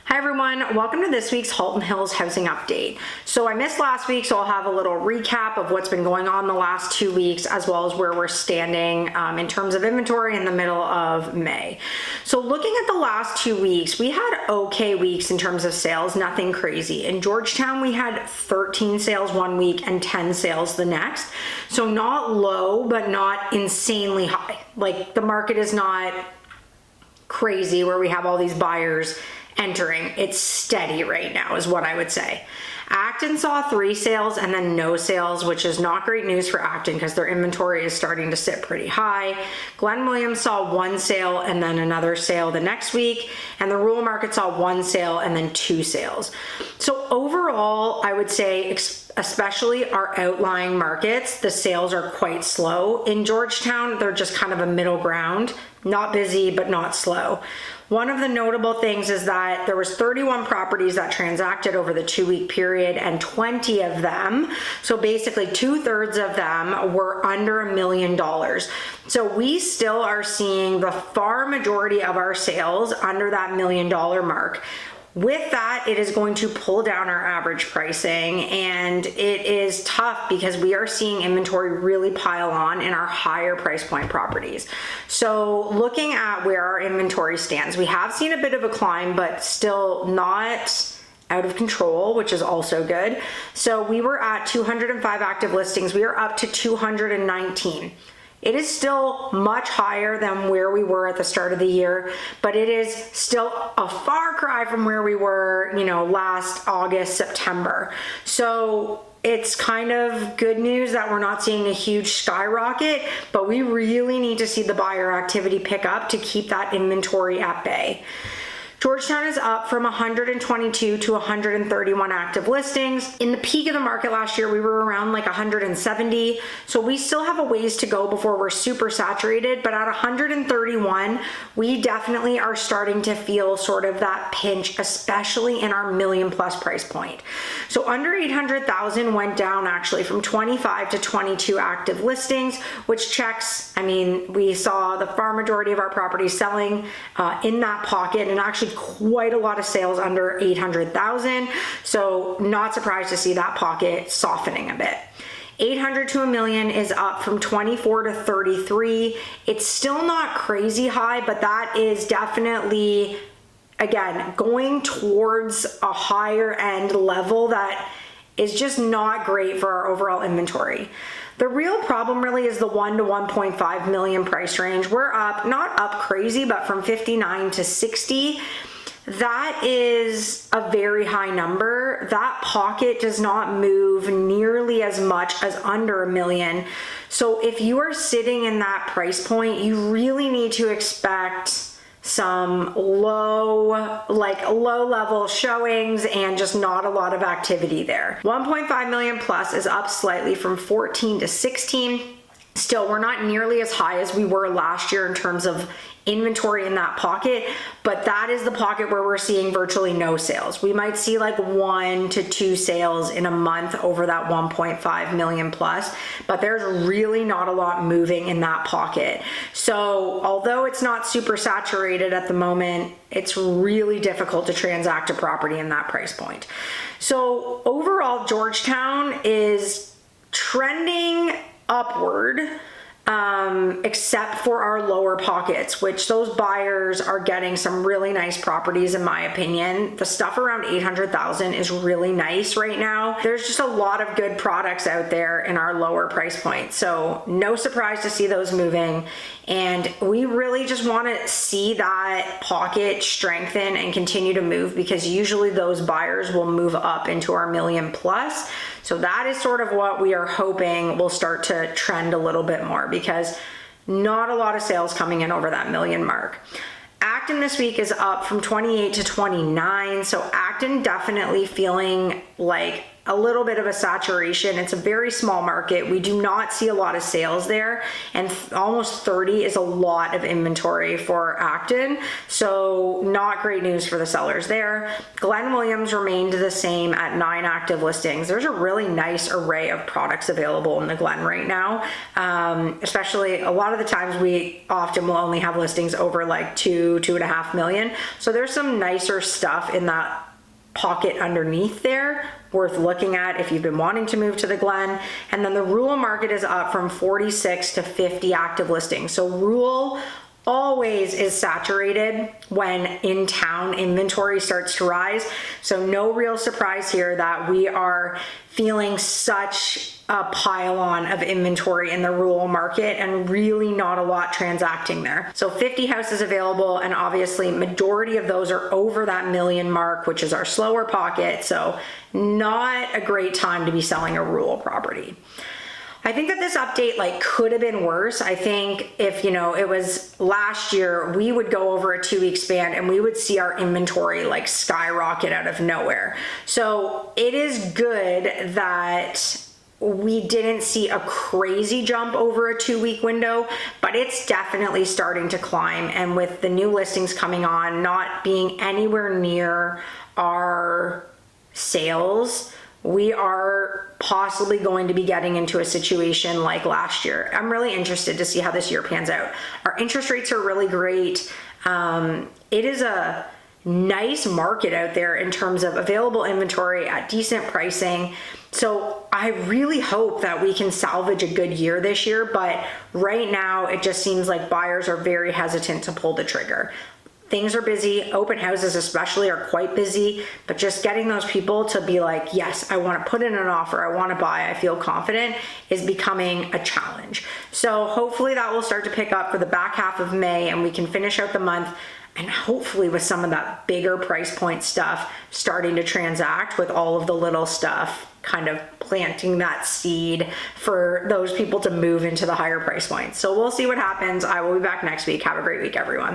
Hi everyone, welcome to this week's Halton Hills housing update. So I missed last week, so I'll have a little recap of what's been going on the last 2 weeks, as well as where we're standing in terms of inventory in the middle of May. So looking at the last 2 weeks, we had okay weeks in terms of sales, nothing crazy. In Georgetown, we had 13 sales 1 week and 10 sales the next. So not low, but not insanely high. Like the market is not crazy where we have all these buyers entering. It's steady right now is what I would say. Acton saw 3 sales and then no sales, which is not great news for Acton because their inventory is starting to sit pretty high. Glen Williams saw 1 sale and then another sale the next week, and the rural market saw 1 sale and then 2 sales. So overall, I would say, especially our outlying markets, the sales are quite slow. In Georgetown, they're just kind of a middle ground, not busy, but not slow. One of the notable things is that there was 31 properties that transacted over the 2-week period, and 20 of them, so basically 2/3 of them, were under $1 million. So we still are seeing the far majority of our sales under that $1 million mark. With that, it is going to pull down our average pricing, and it is tough because we are seeing inventory really pile on in our higher price point properties. So looking at where our inventory stands, we have seen a bit of a climb, but still not out of control, which is also good. So we were at 205 active listings. We are up to 219. It is still much higher than where we were at the start of the year, but it is still a far cry from where we were, last August, September. So it's kind of good news that we're not seeing a huge skyrocket, but we really need to see the buyer activity pick up to keep that inventory at bay. Georgetown is up from 122 to 131 active listings. In the peak of the market last year, we were around like 170. So we still have a ways to go before we're super saturated, but at 131, we definitely are starting to feel sort of that pinch, especially in our $1 million+ price point. So under 800,000 went down actually from 25 to 22 active listings, which checks, we saw the far majority of our properties selling in that pocket, and actually quite a lot of sales under 800,000. So not surprised to see that pocket softening a bit. 800 to $1 million is up from 24 to 33. It's still not crazy high, but that is definitely, again, going towards a higher end level that is just not great for our overall inventory. The real problem really is the 1 to 1.5 million price range. We're up, not up crazy, but from 59 to 60. That is a very high number. That pocket does not move nearly as much as under $1 million. So if you are sitting in that price point, you really need to expect some low level showings and just not a lot of activity there. 1.5 million plus is up slightly from 14 to 16. Still, we're not nearly as high as we were last year in terms of inventory in that pocket, but that is the pocket where we're seeing virtually no sales. We might see like 1 to 2 sales in a month over that 1.5 million plus, but there's really not a lot moving in that pocket. So although it's not super saturated at the moment, it's really difficult to transact a property in that price point. So overall, Georgetown is trending upward, except for our lower pockets, which those buyers are getting some really nice properties in my opinion. The stuff around 800,000 is really nice right now. There's just a lot of good products out there in our lower price point. So no surprise to see those moving. And we really just want to see that pocket strengthen and continue to move, because usually those buyers will move up into our $1 million+. So that is sort of what we are hoping will start to trend a little bit more, because not a lot of sales coming in over that $1 million mark. Acton this week is up from 28 to 29. So Acton definitely feeling like a little bit of a saturation. It's a very small market. We do not see a lot of sales there, and almost 30 is a lot of inventory for Acton. So not great news for the sellers there. Glen Williams remained the same at 9 active listings. There's a really nice array of products available in the Glen right now. Especially a lot of the times we often will only have listings over like 2.5 million. So there's some nicer stuff in that pocket underneath there worth looking at if you've been wanting to move to the Glen. And then the rural market is up from 46 to 50 active listings. So rural always is saturated when in town inventory starts to rise. So no real surprise here that we are feeling such a pile on of inventory in the rural market and really not a lot transacting there. So 50 houses available, and obviously majority of those are over that million mark, which is our slower pocket. So not a great time to be selling a rural property. I think that this update could have been worse. I think if, it was last year, we would go over a 2-week span and we would see our inventory skyrocket out of nowhere. So it is good that we didn't see a crazy jump over a 2-week window, but it's definitely starting to climb. And with the new listings coming on, not being anywhere near our sales, we are possibly going to be getting into a situation like last year. I'm really interested to see how this year pans out. Our interest rates are really great. It is a nice market out there in terms of available inventory at decent pricing. So I really hope that we can salvage a good year this year, but right now it just seems like buyers are very hesitant to pull the trigger. Things are busy. Open houses especially are quite busy, but just getting those people to be like, yes, I want to put in an offer, I want to buy, I feel confident, is becoming a challenge. So hopefully that will start to pick up for the back half of May and we can finish out the month, and hopefully with some of that bigger price point stuff starting to transact, with all of the little stuff kind of planting that seed for those people to move into the higher price points. So we'll see what happens. I will be back next week. Have a great week, everyone.